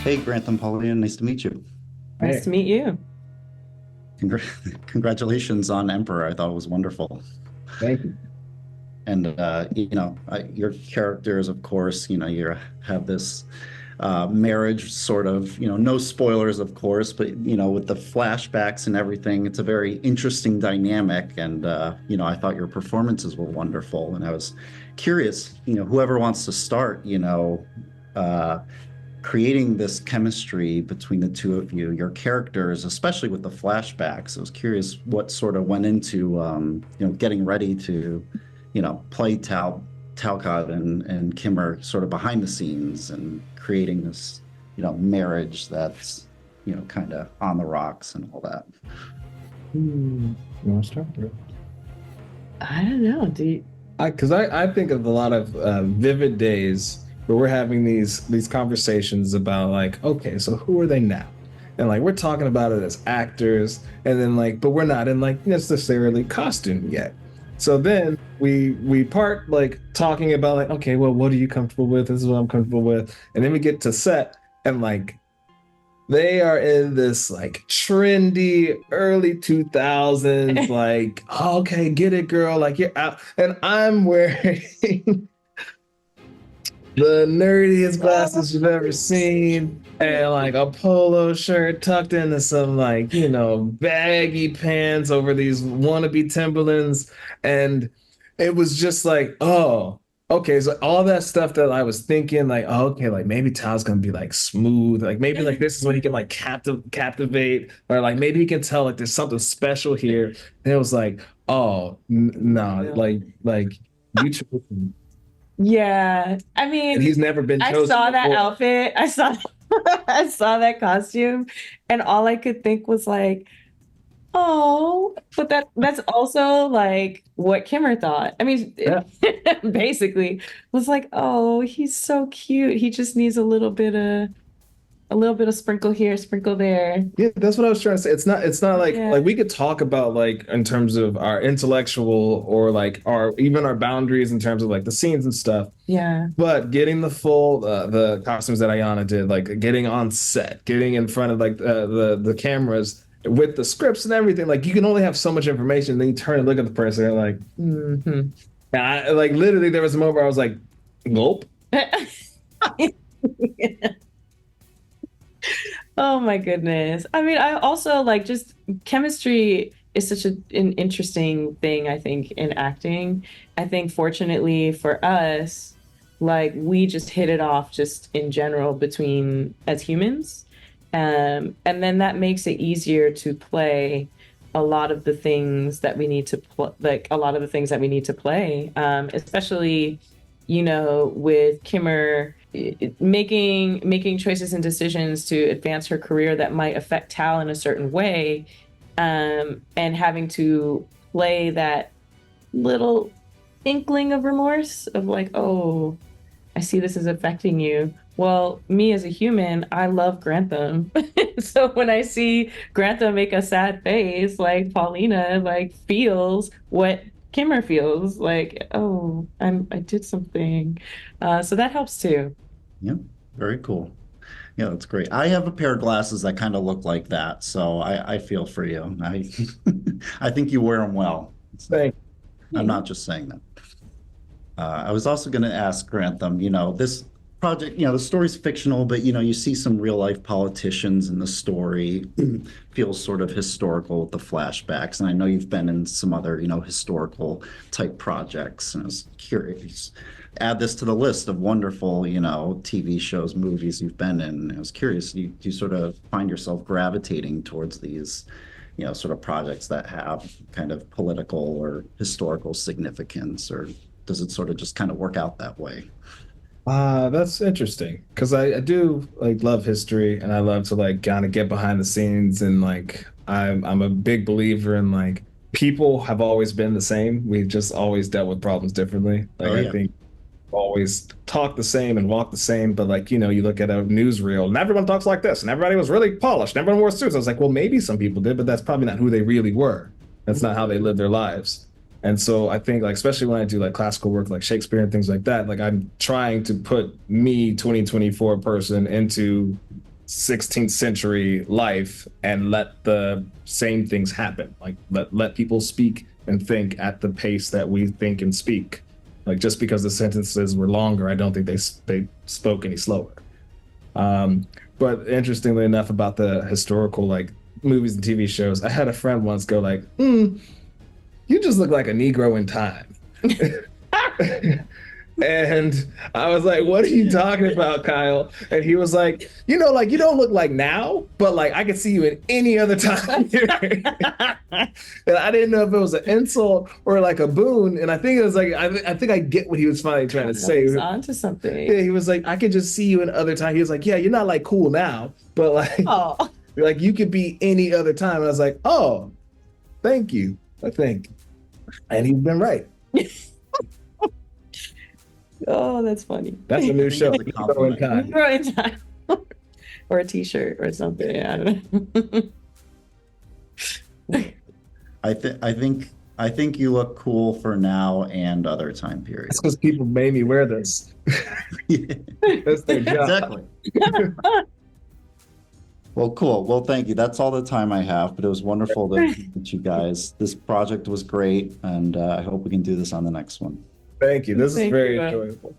Hey, Grantham Paulina, nice to meet you. Nice Hey, to meet you. Congratulations on Emperor. I thought it was wonderful. thank you. And your characters, of course, you have this marriage sort of, no spoilers, of course, but with the flashbacks and everything, it's a very interesting dynamic. And I thought your performances were wonderful. And I was curious, whoever wants to start, uh, creating this chemistry between the two of you, your characters, especially with the flashbacks. I was curious what sort of went into, getting ready to, play Talcott and Kimmer sort of behind the scenes and creating this, marriage that's, kind of on the rocks and all that. You want to start? I don't know. Because I think of a lot of vivid days where we're having these conversations about like, okay, so who are they now? And like we're talking about it as actors, and then like, but we're not in like necessarily costume yet. So then we part like talking about like, okay, well, what are you comfortable with? This is what I'm comfortable with, and then we get to set, and like they are in this like trendy early 2000s, like, okay, get it, girl, like you're out, and I'm wearing the nerdiest glasses you've ever seen, and like a polo shirt tucked into some like baggy pants over these wannabe Timberlands, and it was just like, oh, okay, so all that stuff that I was thinking, like, oh, okay, like maybe Tao's gonna be like smooth, like maybe like this is when he can like captivate, or like maybe he can tell like there's something special here, and it was like, oh no, like you chose him, Yeah. I and mean, he's never been I chosen saw that before. outfit. I saw I saw that costume, and all I could think was like, oh, but that's also like what Kimmer thought. I mean, Yeah, basically was like, oh, he's so cute. He just needs a little bit of sprinkle here, sprinkle there. yeah, that's what I was trying to say. It's not like Yeah. we could talk about like in terms of our intellectual or like our even our boundaries in terms of like the scenes and stuff. Yeah. But getting the costumes that Ayana did, like getting on set, getting in front of like the cameras with the scripts and everything, like you can only have so much information. Then you turn and look at the person, and like, Hmm. and I like literally there was a moment where I was like, gulp. Oh my goodness. I mean, I also like just chemistry is such an interesting thing, I think, in acting. I think fortunately for us, like we just hit it off just in general between as humans. And then that makes it easier to play a lot of the things that we need to like a lot of the things that we need to play. Especially, with Kimmer making choices and decisions to advance her career that might affect Tal in a certain way, and having to play that little inkling of remorse of like, oh, I see this is affecting you. Well, me as a human, I love Grantham. So when I see Grantham make a sad face, like Paulina like feels what Kimmer feels, like, oh, I did something. So that helps too. Yeah, very cool. Yeah, that's great. I have a pair of glasses that kind of look like that, so I feel for you. I think you wear them well. So Thank I'm not just saying that. I was also going to ask Grantham, this project, the story's fictional, but you see some real life politicians in the story. Feels sort of historical with the flashbacks, and I know you've been in some other, historical type projects, and I was curious. Add this to the list of wonderful, TV shows, movies you've been in. I was curious, do you sort of find yourself gravitating towards these, sort of projects that have kind of political or historical significance, or does it sort of just kind of work out that way? That's interesting because I do like love history, and I love to like kind of get behind the scenes, and like I'm a big believer in like people have always been the same. We've just always dealt with problems differently. Like Oh I yeah. think always talk the same and walk the same, but like you look at a newsreel and everyone talks like this, and everybody was really polished, and everyone wore suits. I was like, well, maybe some people did, but that's probably not who they really were. That's not how they lived their lives. And so I think like especially when I do like classical work like Shakespeare and things like that, like I'm trying to put me 2024 person into 16th century life and let the same things happen. Like let people speak and think at the pace that we think and speak. Like just because the sentences were longer, I don't think they spoke any slower. But interestingly enough, about the historical like movies and TV shows, I had a friend once go like, "You just look like a Negro in time." And I was like, "What are you talking about, Kyle?" And he was like, like you don't look like now, but like I could see you at any other time." And I didn't know if it was an insult or like a boon. And I think it was like, I think I get what he was finally trying to say. He's onto something. Yeah, he was like, I could just see you in other time. He was like, yeah, you're not like cool now, but like, Oh, like you could be any other time. And I was like, oh, thank you, I think. And he's been right. oh, that's funny. That's a new show. Compliment. Negro in time. Or a T-shirt or something. I don't know. I think you look cool for now and other time periods. That's because people made me wear this. That's their job. Exactly. Well, cool. Well, thank you. That's all the time I have, but it was wonderful to meet you guys. This project was great, and I hope we can do this on the next one. Thank you. This is Thank very you. enjoyable.